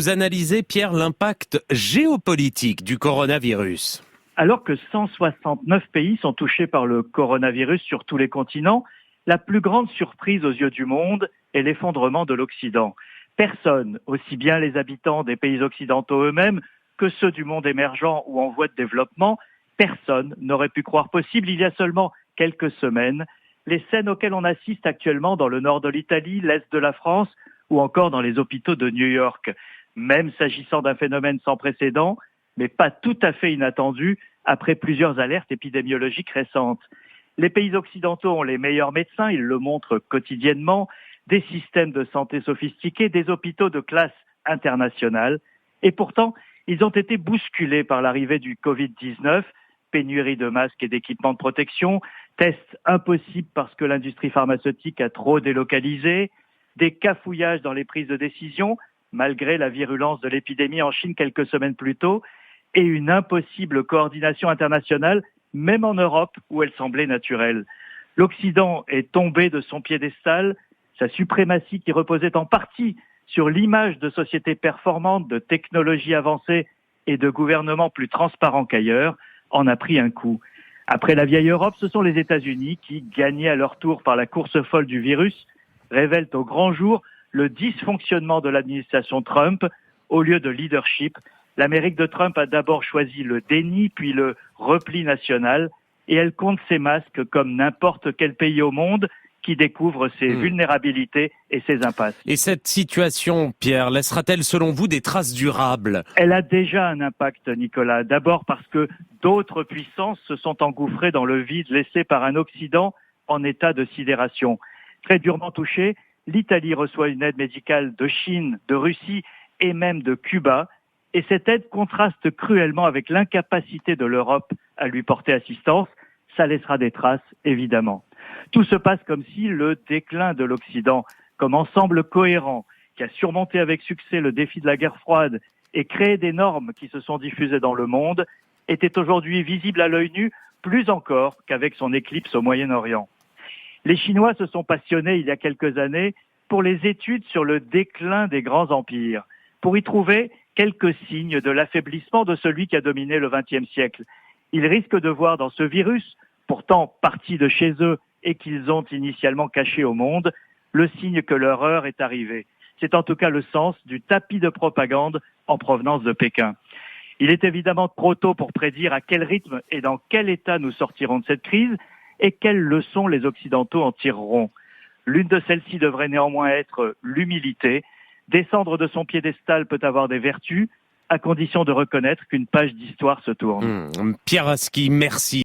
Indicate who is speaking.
Speaker 1: Vous analysez, Pierre, l'impact géopolitique du coronavirus.
Speaker 2: Alors que 169 pays sont touchés par le coronavirus sur tous les continents, la plus grande surprise aux yeux du monde est l'effondrement de l'Occident. Personne, aussi bien les habitants des pays occidentaux eux-mêmes que ceux du monde émergent ou en voie de développement, personne n'aurait pu croire possible il y a seulement quelques semaines les scènes auxquelles on assiste actuellement dans le nord de l'Italie, l'est de la France ou encore dans les hôpitaux de New York. Même s'agissant d'un phénomène sans précédent, mais pas tout à fait inattendu après plusieurs alertes épidémiologiques récentes. Les pays occidentaux ont les meilleurs médecins, ils le montrent quotidiennement, des systèmes de santé sophistiqués, des hôpitaux de classe internationale. Et pourtant, ils ont été bousculés par l'arrivée du Covid-19, pénurie de masques et d'équipements de protection, tests impossibles parce que l'industrie pharmaceutique a trop délocalisé, des cafouillages dans les prises de décision, malgré la virulence de l'épidémie en Chine quelques semaines plus tôt, et une impossible coordination internationale, même en Europe où elle semblait naturelle. L'Occident est tombé de son piédestal, sa suprématie qui reposait en partie sur l'image de sociétés performantes, de technologies avancées et de gouvernements plus transparents qu'ailleurs, en a pris un coup. Après la vieille Europe, ce sont les États-Unis qui, gagnés à leur tour par la course folle du virus, révèlent au grand jour le dysfonctionnement de l'administration Trump au lieu de leadership. L'Amérique de Trump a d'abord choisi le déni, puis le repli national, et elle compte ses masques comme n'importe quel pays au monde qui découvre ses vulnérabilités et ses impasses.
Speaker 1: Et cette situation, Pierre, laissera-t-elle selon vous des traces durables ?
Speaker 2: Elle a déjà un impact, Nicolas. D'abord parce que d'autres puissances se sont engouffrées dans le vide laissé par un Occident en état de sidération. Très durement touchée, l'Italie reçoit une aide médicale de Chine, de Russie et même de Cuba. Et cette aide contraste cruellement avec l'incapacité de l'Europe à lui porter assistance. Ça laissera des traces, évidemment. Tout se passe comme si le déclin de l'Occident, comme ensemble cohérent, qui a surmonté avec succès le défi de la guerre froide et créé des normes qui se sont diffusées dans le monde, était aujourd'hui visible à l'œil nu, plus encore qu'avec son éclipse au Moyen-Orient. Les Chinois se sont passionnés il y a quelques années pour les études sur le déclin des grands empires, pour y trouver quelques signes de l'affaiblissement de celui qui a dominé le XXe siècle. Ils risquent de voir dans ce virus, pourtant parti de chez eux et qu'ils ont initialement caché au monde, le signe que leur heure est arrivée. C'est en tout cas le sens du tapis de propagande en provenance de Pékin. Il est évidemment trop tôt pour prédire à quel rythme et dans quel état nous sortirons de cette crise et quelles leçons les Occidentaux en tireront. L'une de celles-ci devrait néanmoins être l'humilité. Descendre de son piédestal peut avoir des vertus, à condition de reconnaître qu'une page d'histoire se tourne.
Speaker 1: Pierre Aski, merci.